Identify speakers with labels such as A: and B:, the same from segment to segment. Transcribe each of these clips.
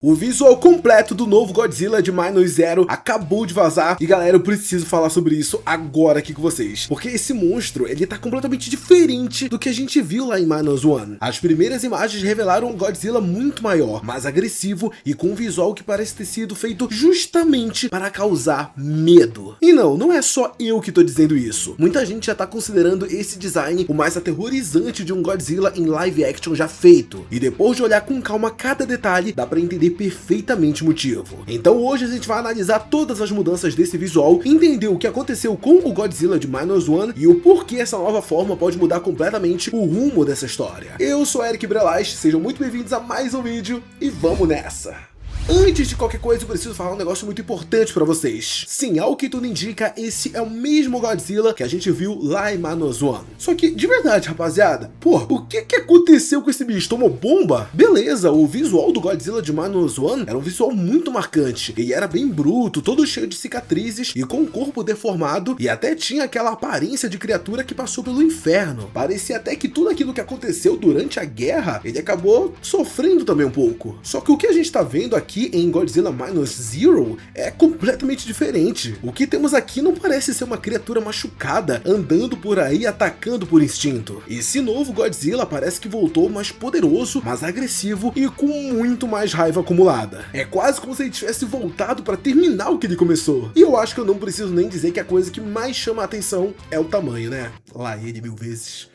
A: O visual completo do novo Godzilla de Minus Zero acabou de vazar e galera, eu preciso falar sobre isso agora aqui com vocês, porque esse monstro, ele tá completamente diferente do que a gente viu lá em Minus One. As primeiras imagens revelaram um Godzilla muito maior, mais agressivo e com um visual que parece ter sido feito justamente para causar medo. E não é só eu que tô dizendo isso. Muita gente já tá considerando esse design o mais aterrorizante de um Godzilla em live action já feito. E depois de olhar com calma cada detalhe, dá pra entender perfeitamente o motivo. Então hoje a gente vai analisar todas as mudanças desse visual, entender o que aconteceu com o Godzilla de Minus One e o porquê essa nova forma pode mudar completamente o rumo dessa história. Eu sou Eric Brelas, sejam muito bem-vindos a mais um vídeo e vamos nessa! Antes de qualquer coisa, eu preciso falar um negócio muito importante pra vocês. Sim, ao que tudo indica, esse é o mesmo Godzilla que a gente viu lá em Minus One. Só que, de verdade, rapaziada, o que aconteceu com esse bicho? Tomou bomba? Beleza, o visual do Godzilla de Minus One era um visual muito marcante. Ele era bem bruto, todo cheio de cicatrizes e com o corpo deformado, e até tinha aquela aparência de criatura que passou pelo inferno. Parecia até que tudo aquilo que aconteceu durante a guerra, ele acabou sofrendo também um pouco. Só que o que a gente tá vendo aqui em Godzilla Minus Zero é completamente diferente. O que temos aqui não parece ser uma criatura machucada, andando por aí atacando por instinto. Esse novo Godzilla parece que voltou mais poderoso, mais agressivo e com muito mais raiva acumulada. É quase como se ele tivesse voltado para terminar o que ele começou. E eu acho que eu não preciso nem dizer que a coisa que mais chama a atenção é o tamanho, né? Lá ele 1000 vezes.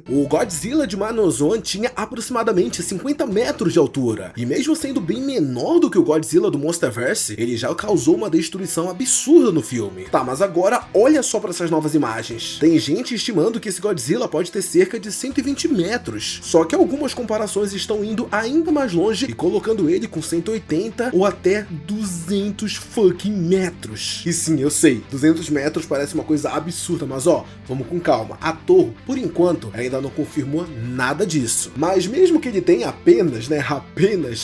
A: O Godzilla de Minus One tinha aproximadamente 50 metros de altura, e mesmo sendo bem menor do que o Godzilla do Monsterverse, ele já causou uma destruição absurda no filme. Tá, mas agora olha só para essas novas imagens. Tem gente estimando que esse Godzilla pode ter cerca de 120 metros, só que algumas comparações estão indo ainda mais longe e colocando ele com 180 ou até 200 fucking metros. E sim, eu sei, 200 metros parece uma coisa absurda, mas ó, vamos com calma. A Toho, por enquanto, ainda não confirmou nada disso. Mas mesmo que ele tenha apenas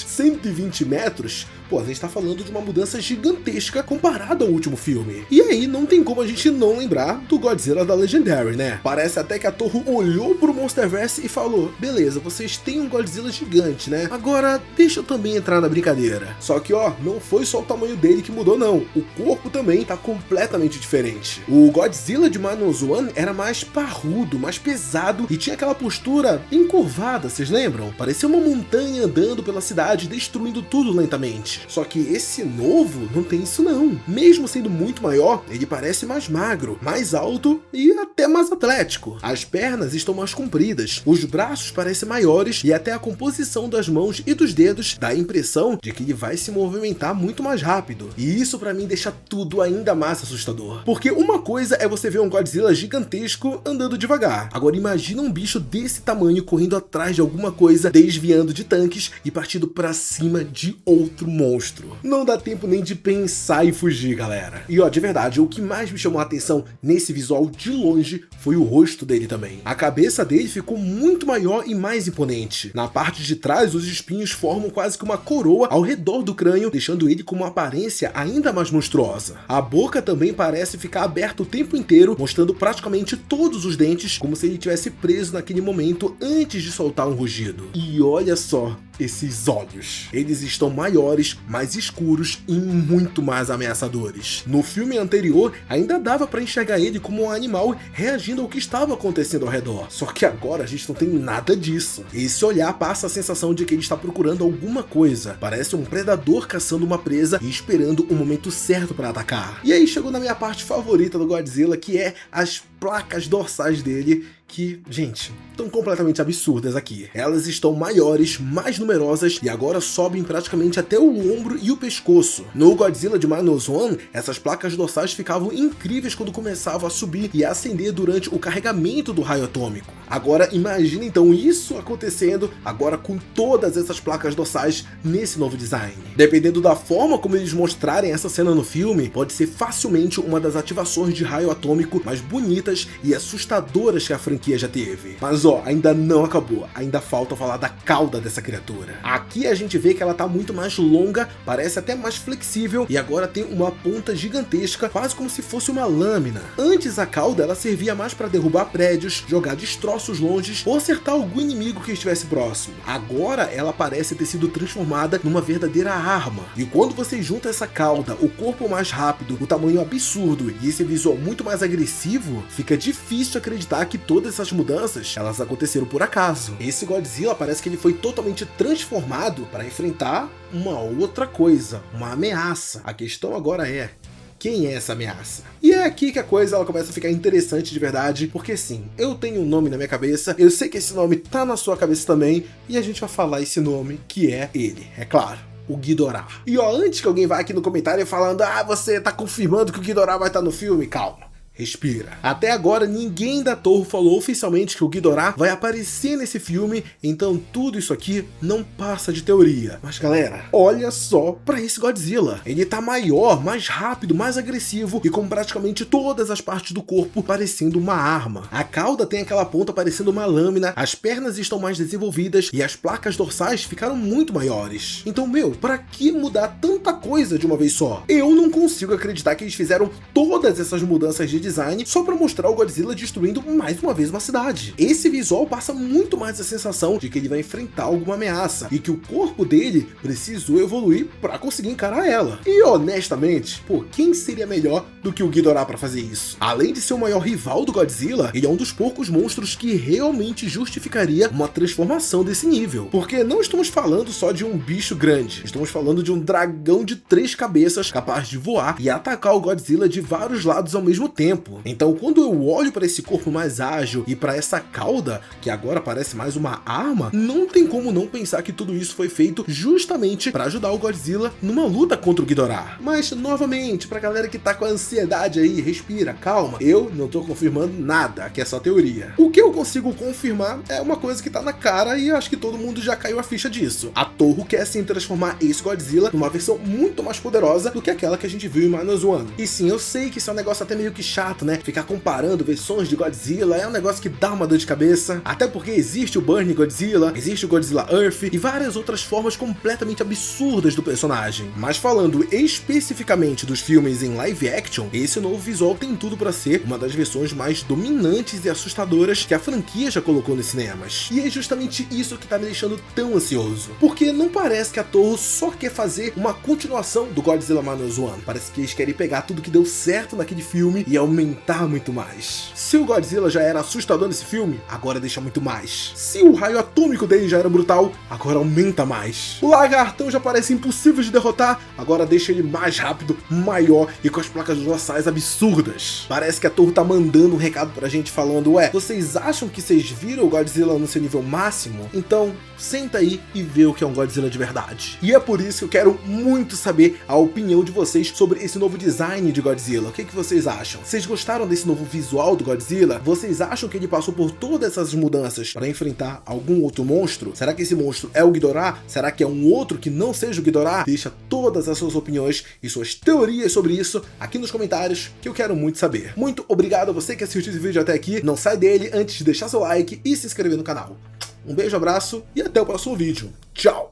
A: 120 metros, a gente tá falando de uma mudança gigantesca comparado ao último filme. E aí não tem como a gente não lembrar do Godzilla da Legendary, né? Parece até que a Toho olhou pro Monsterverse e falou: beleza, vocês têm um Godzilla gigante, né? Agora deixa eu também entrar na brincadeira. Só que não foi só o tamanho dele que mudou não. O corpo também tá completamente diferente. O Godzilla de Minus One era mais parrudo, mais pesado e tinha aquela postura encurvada, vocês lembram? Parecia uma montanha andando pela cidade, destruindo tudo lentamente. Só que esse novo não tem isso não. Mesmo sendo muito maior, ele parece mais magro, mais alto e até mais atlético. As pernas estão mais compridas, os braços parecem maiores e até a composição das mãos e dos dedos dá a impressão de que ele vai se movimentar muito mais rápido. E isso pra mim deixa tudo ainda mais assustador. Porque uma coisa é você ver um Godzilla gigantesco andando devagar. Agora imagina um bicho desse tamanho correndo atrás de alguma coisa, desviando de tanques e partindo pra cima de outro monstro. Não dá tempo nem de pensar e fugir, galera. E de verdade, o que mais me chamou a atenção nesse visual de longe foi o rosto dele também. A cabeça dele ficou muito maior e mais imponente. Na parte de trás, os espinhos formam quase que uma coroa ao redor do crânio, deixando ele com uma aparência ainda mais monstruosa. A boca também parece ficar aberta o tempo inteiro, mostrando praticamente todos os dentes, como se ele tivesse preso naquele momento antes de soltar um rugido. E olha só esses olhos. Eles estão maiores, mais escuros e muito mais ameaçadores. No filme anterior, ainda dava pra enxergar ele como um animal reagindo ao que estava acontecendo ao redor. Só que agora a gente não tem nada disso. Esse olhar passa a sensação de que ele está procurando alguma coisa. Parece um predador caçando uma presa e esperando o momento certo para atacar. E aí chegou na minha parte favorita do Godzilla, que é as placas dorsais dele, que, gente, estão completamente absurdas aqui. Elas estão maiores, mais numerosas e agora sobem praticamente até o ombro e o pescoço. No Godzilla de Minus One, essas placas dorsais ficavam incríveis quando começavam a subir e a acender durante o carregamento do raio atômico. Agora imagina então isso acontecendo agora com todas essas placas dorsais nesse novo design. Dependendo da forma como eles mostrarem essa cena no filme, pode ser facilmente uma das ativações de raio atômico mais bonitas violentas e assustadoras que a franquia já teve. Mas ó, ainda não acabou, ainda falta falar da cauda dessa criatura. Aqui a gente vê que ela tá muito mais longa, parece até mais flexível e agora tem uma ponta gigantesca, quase como se fosse uma lâmina. Antes a cauda ela servia mais para derrubar prédios, jogar destroços longe ou acertar algum inimigo que estivesse próximo. Agora ela parece ter sido transformada numa verdadeira arma. E quando você junta essa cauda, o corpo mais rápido, o tamanho absurdo e esse visual muito mais agressivo, fica difícil acreditar que todas essas mudanças elas aconteceram por acaso. Esse Godzilla parece que ele foi totalmente transformado para enfrentar uma outra coisa, uma ameaça. A questão agora é: quem é essa ameaça? E é aqui que a coisa ela começa a ficar interessante de verdade, porque sim, eu tenho um nome na minha cabeça, eu sei que esse nome tá na sua cabeça também, e a gente vai falar esse nome, que é ele, é claro, o Ghidorah. E ó, antes que alguém vá aqui no comentário falando, você tá confirmando que o Ghidorah vai estar no filme, calma. Respira. Até agora ninguém da Toho falou oficialmente que o Ghidorah vai aparecer nesse filme, então tudo isso aqui não passa de teoria. Mas galera, olha só pra esse Godzilla. Ele tá maior, mais rápido, mais agressivo e com praticamente todas as partes do corpo parecendo uma arma. A cauda tem aquela ponta parecendo uma lâmina, as pernas estão mais desenvolvidas e as placas dorsais ficaram muito maiores. Então, pra que mudar tanta coisa de uma vez só? Eu não consigo acreditar que eles fizeram todas essas mudanças de design só para mostrar o Godzilla destruindo mais uma vez uma cidade. Esse visual passa muito mais a sensação de que ele vai enfrentar alguma ameaça e que o corpo dele precisou evoluir para conseguir encarar ela. E honestamente, quem seria melhor do que o Ghidorah para fazer isso? Além de ser o maior rival do Godzilla, ele é um dos poucos monstros que realmente justificaria uma transformação desse nível. Porque não estamos falando só de um bicho grande, estamos falando de um dragão de 3 cabeças capaz de voar e atacar o Godzilla de vários lados ao mesmo tempo. Então quando eu olho para esse corpo mais ágil e para essa cauda, que agora parece mais uma arma, não tem como não pensar que tudo isso foi feito justamente para ajudar o Godzilla numa luta contra o Ghidorah. Mas novamente, pra galera que tá com ansiedade aí, respira, calma, eu não tô confirmando nada, aqui é só teoria. O que eu consigo confirmar é uma coisa que tá na cara e acho que todo mundo já caiu a ficha disso. A Toho quer sim transformar esse Godzilla numa versão muito mais poderosa do que aquela que a gente viu em -1. E sim, eu sei que isso é um negócio até meio que chato, né? Ficar comparando versões de Godzilla é um negócio que dá uma dor de cabeça, até porque existe o Burning Godzilla, existe o Godzilla Earth e várias outras formas completamente absurdas do personagem. Mas falando especificamente dos filmes em live action, esse novo visual tem tudo para ser uma das versões mais dominantes e assustadoras que a franquia já colocou nos cinemas. E é justamente isso que tá me deixando tão ansioso, porque não parece que a Toho só quer fazer uma continuação do Godzilla -1, parece que eles querem pegar tudo que deu certo naquele filme e aumentar muito mais. Se o Godzilla já era assustador nesse filme, agora deixa muito mais. Se o raio atômico dele já era brutal, agora aumenta mais. O lagartão já parece impossível de derrotar, agora deixa ele mais rápido, maior e com as placas dorsais absurdas. Parece que a Toho tá mandando um recado pra gente falando, vocês acham que vocês viram o Godzilla no seu nível máximo? Então senta aí e vê o que é um Godzilla de verdade. E é por isso que eu quero muito saber a opinião de vocês sobre esse novo design de Godzilla. O que vocês acham? Vocês gostaram desse novo visual do Godzilla? Vocês acham que ele passou por todas essas mudanças para enfrentar algum outro monstro? Será que esse monstro é o Ghidorah? Será que é um outro que não seja o Ghidorah? Deixa todas as suas opiniões e suas teorias sobre isso aqui nos comentários, que eu quero muito saber. Muito obrigado a você que assistiu esse vídeo até aqui. Não sai dele antes de deixar seu like e se inscrever no canal. Um beijo, abraço e até o próximo vídeo. Tchau!